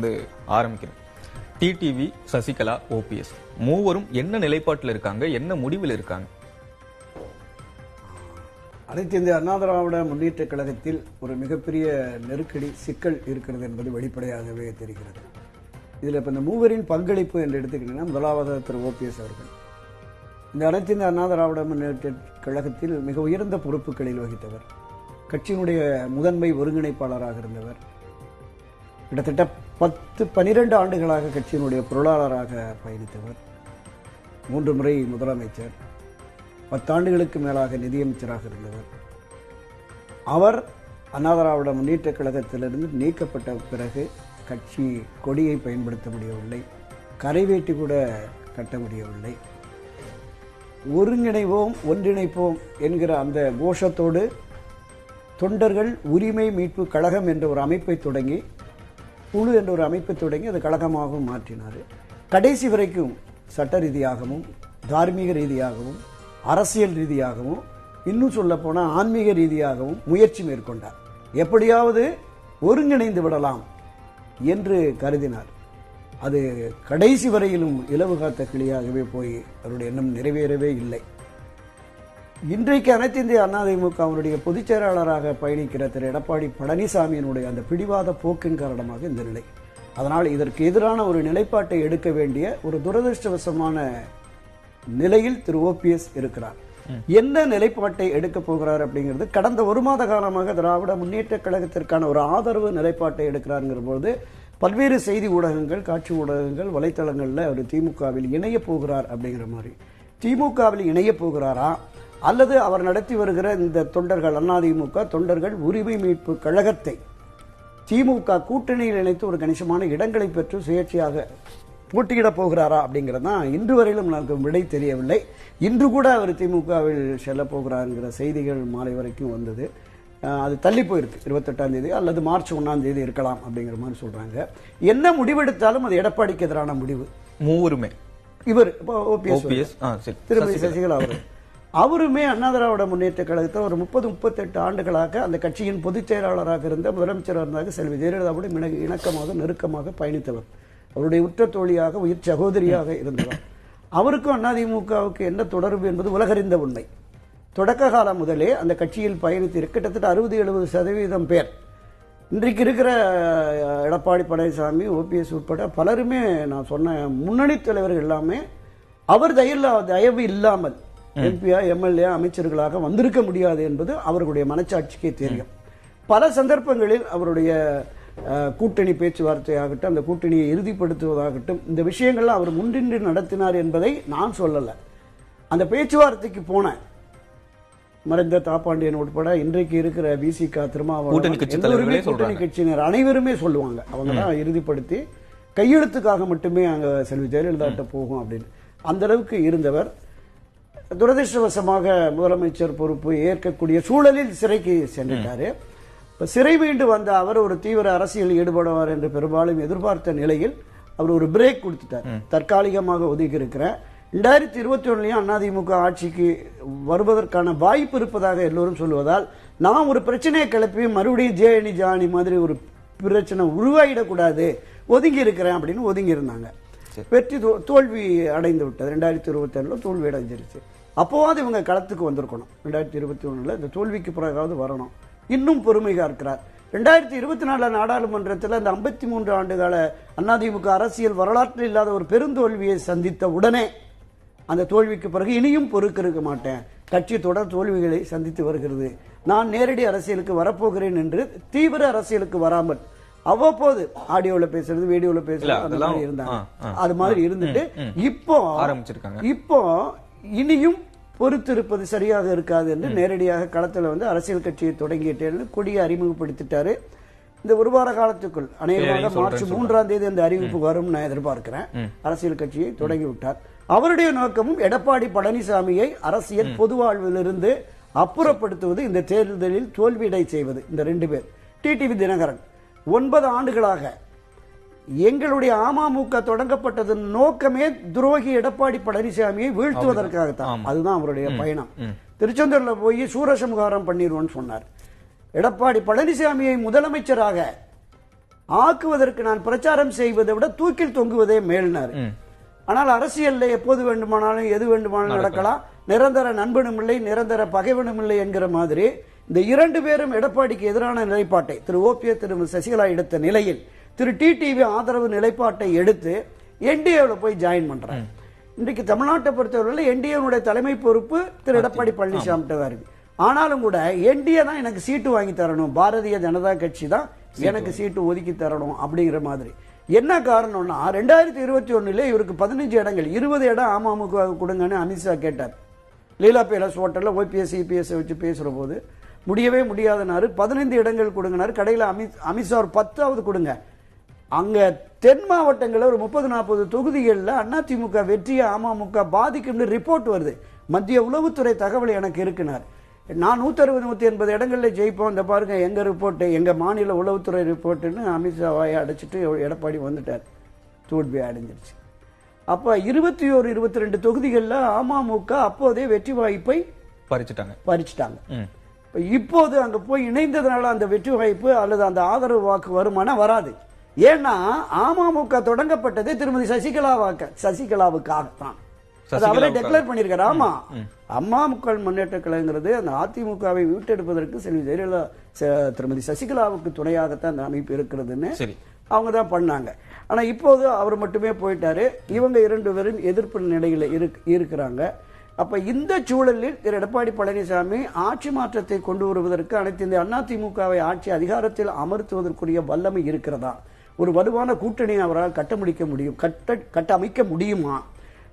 ஆரம்பிக்கிறேன். TTV, Sasikala, OPS மூவரும் என்ன நிலைப்பாட்டில் இருக்காங்க, என்ன முடிவில் இருக்காங்க? அனைத்து இந்திய அண்ணா திராவிட முன்னேற்ற கழகத்தில் ஒரு மிகப்பெரிய நெருக்கடி சிக்கல் இருக்கிறது என்பது வெளிப்படையாகவே தெரிகிறது. இதில் இப்போ இந்த மூவரின் பங்களிப்பு என்று எடுத்துக்கிட்டீங்கன்னா, முதலாவது திரு ஓபிஎஸ் அவர்கள் இந்த அனைத்து இந்திய அண்ணா திராவிட முன்னேற்ற கழகத்தில் மிக உயர்ந்த பொறுப்புகளில் வகித்தவர், கட்சியினுடைய முதன்மை ஒருங்கிணைப்பாளராக இருந்தவர், கிட்டத்தட்ட 10-12 ஆண்டுகளாக கட்சியினுடைய பொருளாளராக பயணித்தவர், 3 முறை முதலமைச்சர், 10 ஆண்டுகளுக்கு மேலாக நிதியமைச்சராக இருந்தவர். அவர் அண்ணா திராவிட முன்னேற்ற கழகத்திலிருந்து நீக்கப்பட்ட பிறகு கட்சி கொடியை பயன்படுத்த முடியவில்லை, கரைவேட்டி கூட கட்ட முடியவில்லை. ஒருங்கிணைவோம் ஒன்றிணைப்போம் என்கிற அந்த கோஷத்தோடு தொண்டர்கள் உரிமை மீட்பு கழகம் என்ற ஒரு அமைப்பை தொடங்கி, குழு என்ற ஒரு அமைப்பை தொடங்கி அது கழகமாகவும் மாற்றினார். கடைசி வரைக்கும் சட்ட ரீதியாகவும் தார்மீக ரீதியாகவும் அரசியல் ரீதியாகவும் இன்னும் சொல்ல போனால் ஆன்மீக ரீதியாகவும் முயற்சி மேற்கொண்டார். எப்படியாவது ஒருங்கிணைந்து விடலாம் என்று கருதினார். அது கடைசி வரையிலும் இலவு காத்த கிளியாகவே போய் அவருடைய எண்ணம் நிறைவேறவே இல்லை. இன்றைக்கு அனைத்து இந்திய அண்ணா திமுக அவருடைய பொதுச் செயலாளராக பயணிக்கிற திரு எடப்பாடி பழனிசாமியினுடைய அந்த பிடிவாத போக்கின் காரணமாக இந்த நிலை. அதனால் இதற்கு எதிரான ஒரு நிலைப்பாட்டை எடுக்க வேண்டிய ஒரு துரதிருஷ்டவசமான நிலையில் திரு ஓபிஎஸ் இருக்கிறார். என்ன நிலைப்பாட்டை எடுக்க போகிறார் அப்படிங்கிறது, கடந்த 1 மாத காலமாக திராவிட முன்னேற்ற கழகத்திற்கான ஒரு ஆதரவு நிலைப்பாட்டை எடுக்கிறாருங்கிற போது பல்வேறு செய்தி ஊடகங்கள், காட்சி ஊடகங்கள், வலைத்தளங்களில் அவர் திமுகவில் இணைய போகிறார் அப்படிங்கிற மாதிரி. திமுகவில் இணைய போகிறாரா அல்லது அவர் நடத்தி வருகிற இந்த தொண்டர்கள், அதிமுக தொண்டர்கள் உரிமை மீட்பு கழகத்தை திமுக கூட்டணியில் இணைத்து ஒரு கணிசமான இடங்களை பெற்று சுயேட்சையாக போட்டியிட போகிறாரா அப்படிங்கிறது தான் இன்று வரையிலும் நமக்கு விடை தெரியவில்லை. இன்று கூட அவர் திமுகவில் செல்ல போகிறாருங்கிற செய்திகள் மாலை வரைக்கும் வந்தது. அது தள்ளி போயிருக்கு, 28ஆம் தேதி அல்லது மார்ச் 1ஆம் தேதி இருக்கலாம் அப்படிங்கிற மாதிரி சொல்றாங்க. என்ன முடிவெடுத்தாலும் அது எடப்பாடிக்கு எதிரான முடிவு. மூவருமே, இவர் ஓபிஎஸ், திருமதி சசிகலா அவருமே அண்ணா திராவிட முன்னேற்ற கழகத்தில் ஒரு 30-38 ஆண்டுகளாக அந்த கட்சியின் பொதுச் செயலாளராக இருந்த, முதலமைச்சராக இருந்தாக செல்வி ஜெயலலிதாவோடு இணக்கமாக நெருக்கமாக பயணித்தவர், அவருடைய உற்ற தோழியாக உயிர் சகோதரியாக இருந்தவர். அவருக்கும் அதிமுகவுக்கு என்ன தொடர்பு என்பது உலகறிந்த உண்மை. தொடக்க காலம் முதலே அந்த கட்சியில் பயணித்து கிட்டத்தட்ட 60-70% பேர் இன்றைக்கு இருக்கிற எடப்பாடி பழனிசாமி, ஓபிஎஸ் உட்பட பலருமே, நான் சொன்ன முன்னணி தலைவர்கள் எல்லாமே அவர் தயவு இல்லாமல் எம்பியா, எம்எல்ஏ, அமைச்சர்களாக வந்திருக்க முடியாது என்பது அவர்களுடைய மனச்சாட்சிக்கே தெரியும். பல சந்தர்ப்பங்களில் அவருடைய கூட்டணி பேச்சுவார்த்தையாகட்டும், அந்த கூட்டணியை இறுதிப்படுத்துவதாகட்டும், இந்த விஷயங்கள்லாம் அவர் முன்னின்று நடத்தினார் என்பதை நான் சொல்லல. அந்த பேச்சுவார்த்தைக்கு போன மறைந்த தாப்பாண்டியன் உட்பட இன்றைக்கு இருக்கிற விசிக, திருமாவளவன், கூட்டணி கட்சியினர் அனைவருமே சொல்லுவாங்க, அவங்க தான் இறுதிப்படுத்தி கையெழுத்துக்காக மட்டுமே அங்க செல்வி ஜெயலலிதா போகும் அப்படின்னு. அந்த அளவுக்கு இருந்தவர் துரதிருஷ்டவசமாக முதலமைச்சர் பொறுப்பு ஏற்கக்கூடிய சூழலில் சிறைக்கு சென்றுட்டாரு. சிறை மீண்டு வந்த அவர் ஒரு தீவிர அரசியல் ஈடுபடுவார் என்று பெரும்பாலும் எதிர்பார்த்த நிலையில் அவர் ஒரு பிரேக் கொடுத்துட்டார். தற்காலிகமாக ஒதுக்கி இருக்கிற 2021 அதிமுக ஆட்சிக்கு வருவதற்கான வாய்ப்பு இருப்பதாக எல்லோரும் சொல்லுவதால், நான் ஒரு பிரச்சனையை கிளப்பி மறுபடியும் ஜானி மாதிரி ஒரு பிரச்சனை உருவாயிடக்கூடாது, ஒதுங்கி இருக்கிறேன் அப்படின்னு ஒதுங்கி இருந்தாங்க. வெற்றி தோல்வி அடைந்து விட்டது. 2021 தோல்வி அடைஞ்சிருச்சு. அப்போவாது இவங்க களத்துக்கு வந்திருக்கணும். 2021 இந்த தோல்விக்கு பிறகாவது வரணும். இன்னும் பொறுமையா இருக்கிறார். 2024 நாடாளுமன்றத்தில் அந்த 53 ஆண்டுகால அதிமுக அரசியல் வரலாற்றில் இல்லாத ஒரு பெருந்தோல்வியை சந்தித்த உடனே, அந்த தோல்விக்கு பிறகு இனியும் பொறுக்க மாட்டேன், கட்சி தொடர் தோல்விகளை சந்தித்து வருகிறது, நான் நேரடி அரசியலுக்கு வரப்போகிறேன் என்று தீவிர அரசியலுக்கு வராமல் அவ்வப்போது ஆடியோல பேசுறது, வீடியோல பேசுறது, அந்த மாதிரி இருந்தாங்க. அது மாதிரி இருந்துட்டு இப்போ இனியும் பொறுத்திருப்பது சரியாக இருக்காது என்று நேரடியாக களத்தில் வந்து அரசியல் கட்சியை தொடங்கிட்டு கொடியை அறிமுகப்படுத்திட்டாரு. இந்த 1 வார காலத்துக்குள் அநேகமாக மார்ச் 3ஆம் தேதி அந்த அறிவிப்பு வரும் நான் எதிர்பார்க்கிறேன். அரசியல் கட்சியை தொடங்கி விட்டார். அவருடைய நோக்கமும் எடப்பாடி பழனிசாமியை அரசியல் பொது வாழ்விலிருந்து அப்புறப்படுத்துவது, இந்த தேர்தலில் தோல்வியடை செய்வது. இந்த 2 பேர். டிடிவி தினகரன் 9 ஆண்டுகளாக எங்களுடைய அமமுக தொடங்கப்பட்டதன் நோக்கமே துரோகி எடப்பாடி பழனிசாமியை வீழ்த்துவதற்காகத்தான். அதுதான் அவருடைய பயணம். திருச்செந்தூர்ல போய் சூரசம்ஹாரம் பண்ணிடுவோம்னு சொன்னார். எடப்பாடி பழனிசாமியை முதலமைச்சராக ஆக்குவதற்கு நான் பிரச்சாரம் செய்வதை விட தூக்கில் தொங்குவதே மேல்னாரு. ஆனால் அரசியல்ல எப்போது வேண்டுமானாலும் எது வேண்டுமானாலும் நடக்கலாம். நிரந்தர நண்பனும் இல்லை, நிரந்தர பகைவனும் இல்லை என்கிற மாதிரி இந்த இரண்டு பேரும் எடப்பாடிக்கு எதிரான நிலைப்பாட்டை திரு ஓபிஎஸ் திருமதி சசிகலா எடுத்த நிலையில் திரு டிடிவி ஆதரவு நிலைப்பாட்டை எடுத்து என்டிஏவில் போய் ஜாயின் பண்றாங்க. இன்றைக்கு தமிழ்நாட்டை பொறுத்தவரை என்டிஏனுடைய தலைமை பொறுப்பு திரு எடப்பாடி பழனிசாமி தான் இருக்கு. ஆனாலும் கூட என்டிஏ தான் எனக்கு சீட்டு வாங்கி தரணும், பாரதிய ஜனதா கட்சி தான் எனக்கு சீட்டு ஒதுக்கி தரணும் அப்படிங்கிற மாதிரி. என்ன காரணம்னா 2021 இவருக்கு 15 இடங்கள் 20 இடம் அமமுக கொடுங்கன்னு அமித்ஷா கேட்டார். லீலா பேலஸ் ஹோட்டல்ல ஓபிஎஸ் இபிஎஸ் வச்சு பேசுற போது முடியவே முடியாதனாரு. 15 இடங்கள் கொடுங்கனாரு. கடையில் அமித்ஷா ஒரு 10வது கொடுங்க. அங்க தென் மாவட்டங்களில் ஒரு 30-40 தொகுதிகளில் அதிமுக வெற்றியை அமமுக பாதிக்கும் ரிப்போர்ட் வருது. மத்திய உளவுத்துறை தகவல் எனக்கு இருக்குனார். நான் 160-180 இடங்களில் ஜெயிப்போம், இந்த பாருங்க எங்க ரிப்போர்ட், எங்க மாநில உளவுத்துறை ரிப்போர்ட்னு அமித்ஷா வாயை அடைச்சிட்டு எடப்பாடி வந்துட்டார். தோல்வி அடைஞ்சிருச்சு. அப்ப 21-22 தொகுதிகளில் அமமுக அப்போதே வெற்றி வாய்ப்பை பறிச்சுட்டாங்க. இப்போது அங்க போய் இணைந்ததுனால அந்த வெற்றி வாய்ப்பு அல்லது அந்த ஆதரவு வாக்கு வருமானம் வராது. ஏன்னா அமமுக தொடங்கப்பட்டதே திருமதி சசிகலாவுக்காகத்தான். அவரை டிக்ளேர் பண்ணிருக்காரு. ஆமா, அம்மா மக்கள் முன்னேற்ற கழகங்கிறது அந்த அதிமுகவை வீட்டெடுப்பதற்கு செல்வி ஜெயலலிதா திருமதி சசிகலாவுக்கு துணையாகத்தான் அந்த அமைப்பு இருக்கிறதுன்னு அவங்க தான் பண்ணாங்க. ஆனா இப்போது அவர் மட்டுமே போயிட்டாரு. இவங்க 2 பேரும் எதிர்ப்பு நிலையில இருக்கிறாங்க. அப்ப இந்த சூழலில் திரு எடப்பாடி பழனிசாமி ஆட்சி மாற்றத்தை கொண்டு வருவதற்கு அனைத்து இந்த அதிமுகவை ஆட்சி அதிகாரத்தில் அமர்த்துவதற்குரிய வல்லமை இருக்கிறதா, ஒரு வலுவான கூட்டணியை அவரால் கட்டமைக்க முடியுமா,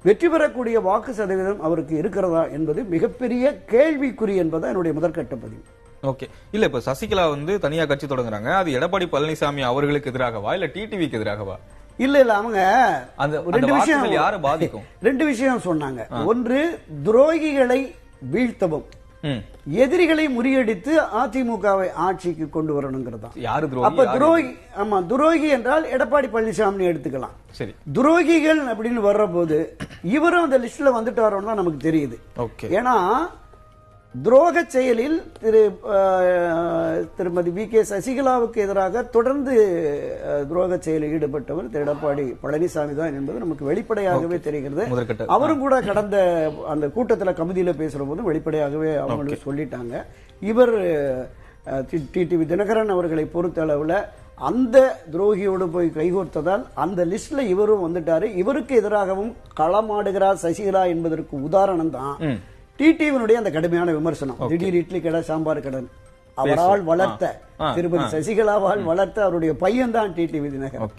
வெற்றி பெறக்கூடிய வாக்கு சதவீதம் அவருக்கு இருக்கிறதா என்பது மிகப்பெரிய கேள்விக்குறி என்பது என்னுடைய முதற்கட்ட பதிவு. ஓகே, இல்ல இப்ப சசிகலா தனியா கட்சி தொடங்குறாங்க. அது எடப்பாடி பழனிசாமி அவர்களுக்கு எதிராகவா இல்ல டிடிவிக்கு எதிராகவா? இல்ல அவங்க அந்த 2 விஷயம் யாரை பாதிக்கும்? 2 விஷயம் சொன்னாங்க. ஒன்று, துரோகிகளை வீழ்த்தவும், எதிரிகளை முறியடித்து அதிமுகவை ஆட்சிக்கு கொண்டு வரணுங்கிறதா. அப்ப துரோகி, ஆமா, துரோகி என்றால் எடப்பாடி பழனிசாமி எடுத்துக்கலாம். சரி, துரோகிகள் அப்படின்னு வர்ற போது இவரும் அந்த லிஸ்ட்ல வந்துட்டாரோன்னு தான் நமக்கு தெரியுது. ஏன்னா துரோக செயலில் திருமதி வி.கே. சசிகலாவுக்கு எதிராக தொடர்ந்து துரோக செயலில் ஈடுபட்டவர் திரு எடப்பாடி பழனிசாமி தான் என்பது நமக்கு வெளிப்படையாகவே தெரிகிறது. அவரும் கூட கடந்த அந்த கூட்டத்தில் கமிட்டியில பேசுற போது வெளிப்படையாகவே அவங்களுக்கு சொல்லிட்டாங்க. இவர் டிடிவி தினகரன் அவர்களை பொறுத்த அளவுல அந்த துரோகியோடு போய் கைகோர்த்ததால் அந்த லிஸ்ட்ல இவரும் வந்துட்டாரு. இவருக்கு எதிராகவும் களமாடுகிறார் சசிகலா என்பதற்கு உதாரணம் தான் டிடிவினுடைய அந்த கடுமையான விமர்சனம். திடீர் இட்லி கடை, சாம்பார் கடை அவரால் வளர்த்த திருமதி சசிகலாவால் வளர்த்த அவருடைய பையன் தான் டிடிவி தினகரன்.